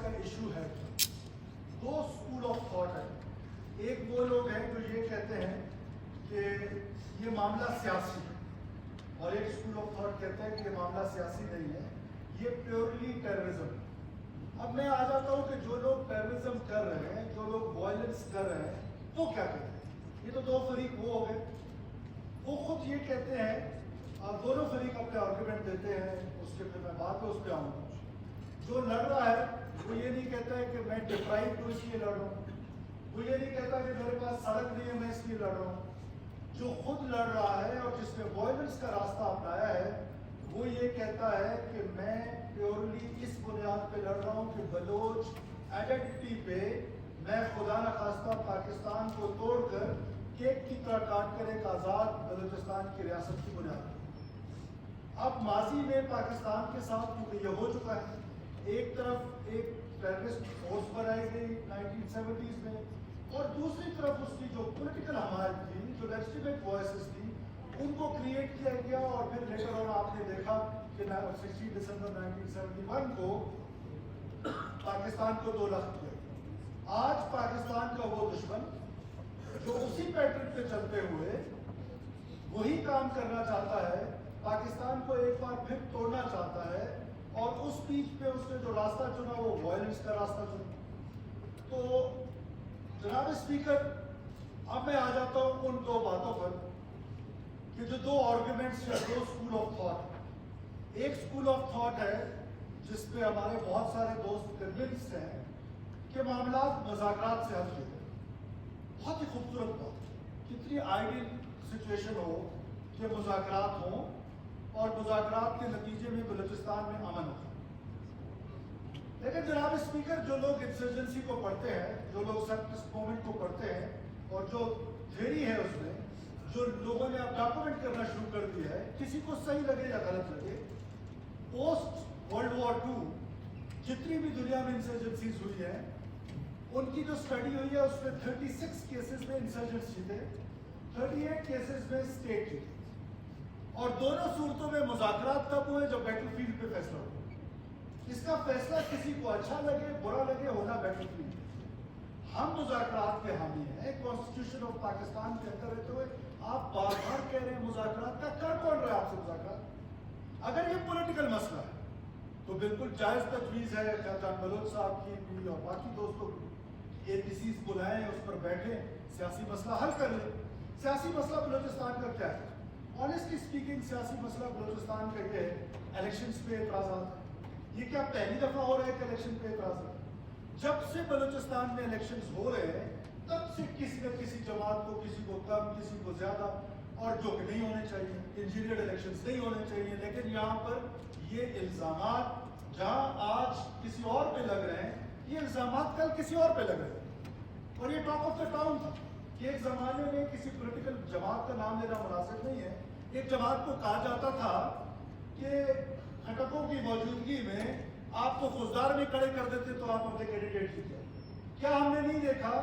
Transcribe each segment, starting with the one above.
کا ایشو ہے. دو school of thought ہے. ایک وہ لوگ ہیں جو یہ کہتے ہیں کہ یہ معاملہ سیاسی ہے، اور ایک اسکول آف تھاٹ کہتا ہے کہ یہ معاملہ سیاسی نہیں ہے، یہ پیورلی ٹیررزم. اب میں آ جاتا ہوں کہ جو لوگ ٹیررزم کر رہے ہیں، جو لوگ وائلنس کر رہے ہیں، وہ کیا کہتے ہیں؟ یہ تو دو فریق وہ ہو گئے. وہ خود یہ کہتے ہیں، دونوں فریق اپنے آرگومنٹ دیتے ہیں، اس کے پھر میں بعد میں اس پہ آؤں گا. جو لڑ رہا ہے وہ یہ نہیں کہتا ہے کہ میں ڈپرائیوڈ ہوں اس لیے لڑ رہا ہوں، وہ یہ نہیں کہتا کہ میرے پاس سڑک نہیں ہے میں اس لیے لڑ رہا ہوں. جو خود لڑ رہا ہے اور جس نے وائلنس کا راستہ اپنایا ہے، وہ یہ کہتا ہے کہ میں پیورلی اس بنیاد پہ لڑ رہا ہوں کہ بلوچ آئیڈینٹی پہ میں خدا نخواستہ پاکستان کو توڑ کر کیک کی طرح کاٹ کر ایک آزاد بلوچستان کی ریاست کی بنیاد. اب ماضی میں پاکستان کے ساتھ کیونکہ یہ ہو چکا ہے، ایک طرف ایک ٹیررسٹ فورس بنائی گئی 1970s میں، اور دوسری طرف اس کی جو پولیٹیکل حمایت تھی، جو لیجٹیمیٹ وائسز تھی، ان کو کریٹ کیا گیا. اور پھر لیٹر آن آپ نے دیکھا کہ 16 دسمبر 1971 کو پاکستان کو 2 لاکھ کیا. آج پاکستان کا وہ دشمن جو اسی پیٹرن پہ چلتے ہوئے وہی کام کرنا چاہتا ہے، پاکستان کو ایک بار پھر توڑنا چاہتا ہے، اور اس بیچ پہ اس نے جو راستہ چنا وہ وائلنس کا راستہ چنا. تو جناب اسپیکر، اب میں آ جاتا ہوں ان دو باتوں پر کہ جو دو آرگومنٹس یا دو اسکول آف تھاٹ. ایک اسکول آف تھاٹ ہے جس پہ ہمارے بہت سارے دوست کنونسڈ ہیں کہ معاملات مذاکرات سے حل کیے گئے. بہت ہی خوبصورت بات، کتنی آئیڈیل سچویشن ہو کہ مذاکرات ہوں اور مذاکرات کے نتیجے میں بلوچستان میں امن ہو. لیکن جناب اسپیکر، جو لوگ انسرجنسی کو پڑھتے ہیں، جو لوگ سیپریٹسٹ موومنٹ کو پڑھتے ہیں، اور جو تھیوری ہے اس میں جو لوگوں نے اب ڈاکومنٹ کرنا شروع کر دیا ہے، کسی کو صحیح لگے یا غلط لگے، پوسٹ ورلڈ وار 2 جتنی بھی دنیا میں انسرجنسیز ہوئی ہیں، ان کی جو اسٹڈی ہوئی ہے اس میں 36 کیسز میں انسرجنٹس جیتے، 38 کیسز میں اسٹیٹ جیتے. اور دونوں صورتوں میں مذاکرات تب ہوئے جب بیٹل فیلڈ پہ فیصلہ ہوا. اس کا فیصلہ کسی کو اچھا لگے برا لگے ہونا بیٹل فیلڈ. ہم مذاکرات کے حامی ہیں. کانسٹیٹیوشن آف پاکستان کے اندر رہتے ہوئے آپ بار بار کہہ رہے ہیں مذاکرات کا، کر کون رہا ہے آپ سے مذاکرات؟ اگر یہ پولیٹیکل مسئلہ ہے تو بالکل جائز تجویز ہے جان بلوچ صاحب کی بھی اور باقی دوستوں کی، APCs بلائیں، اس پر بیٹھیں، سیاسی مسئلہ حل کر لیں. سیاسی مسئلہ بلوچستان کا کیا ہے؟ آنیسٹلی اسپیکنگ سیاسی مسئلہ بلوچستان کا یہ ہے، الیکشنز پہ اعتراضات. یہ کیا پہلی دفعہ ہو رہا ہے کہ الیکشن پہ اعتراض ہے؟ جب سے بلوچستان میں الیکشنز ہو رہے ہیں تب سے کسی نہ کسی جماعت کو، کسی کو کم، کسی کو زیادہ، اور جو کہ نہیں ہونے چاہیے، انجینئرڈ الیکشنز نہیں ہونے چاہیے. لیکن یہاں پر یہ الزامات جہاں آج کسی اور پہ لگ رہے ہیں، یہ الزامات کل کسی اور پہ لگ رہے ہیں. اور یہ ٹاک آف دا ٹاؤن تھا کہ ایک زمانے میں کسی پولیٹیکل جماعت کا نام لینا مناسب نہیں ہے، ایک جماعت کو کہا جاتا تھا کہ کھٹکوں کی موجودگی میں آپ کو فوجدار میں کھڑے کر دیتے تو آپ اپنے کینڈیڈیٹ جیتے. کیا ہم نے نہیں دیکھا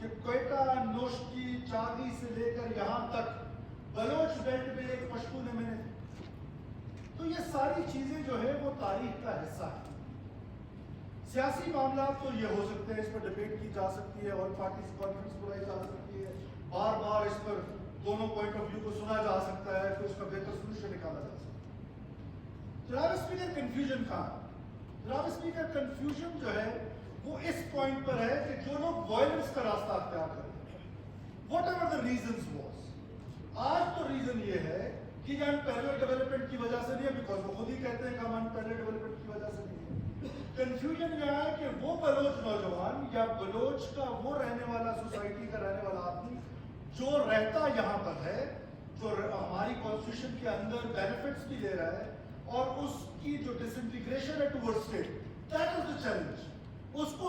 کہ کوئٹہ، نوشکی، چاغی سے لے کر یہاں تک بلوچ بیلٹ میں ایک پشتون MNA تھے؟ تو یہ ساری چیزیں جو ہے وہ تاریخ کا حصہ ہے. سیاسی معاملات تو یہ ہو سکتے ہیں، اس پر ڈبیٹ کی جا سکتی ہے اور پارٹیز کانفرنس بلائی جا سکتی ہے، بار بار اس پر دونوں پوائنٹ آف ویو کو سنا جا سکتا ہے، پھر اس کا بہتر سولوشن نکالا جا سکتا ہے. جناب اسپیکر، کنفیوژن کہاں ہے؟ جناب اسپیکر، کنفیوژن جو ہے وہ اس پوائنٹ پر ہے کہ جو لوگ وائلنس کا راستہ اختیار کرتے ہیں، what ever the reasons was. آج تو ریزن یہ ہے کہ یہ انپیرلڈ ڈیولپمنٹ کی وجہ سے نہیں ہے، بیکاز وہ خود ہی کہتے ہیں کہ ہم انپیرلڈ ڈیولپمنٹ کی وجہ سے نہیں ہے. کنفیوژن یہ ہے کہ وہ بلوچ نوجوان یا بلوچ کا وہ رہنے والا، سوسائٹی کا رہنے والا آدمی جو رہتا یہاں پر ہے، جو ہماری کانسٹیٹیوشن کے اندر بینیفٹس بھی لے رہا ہے، اور اس کی جو ڈس انٹیگریشن ہے toward state, that is the challenge. اس کو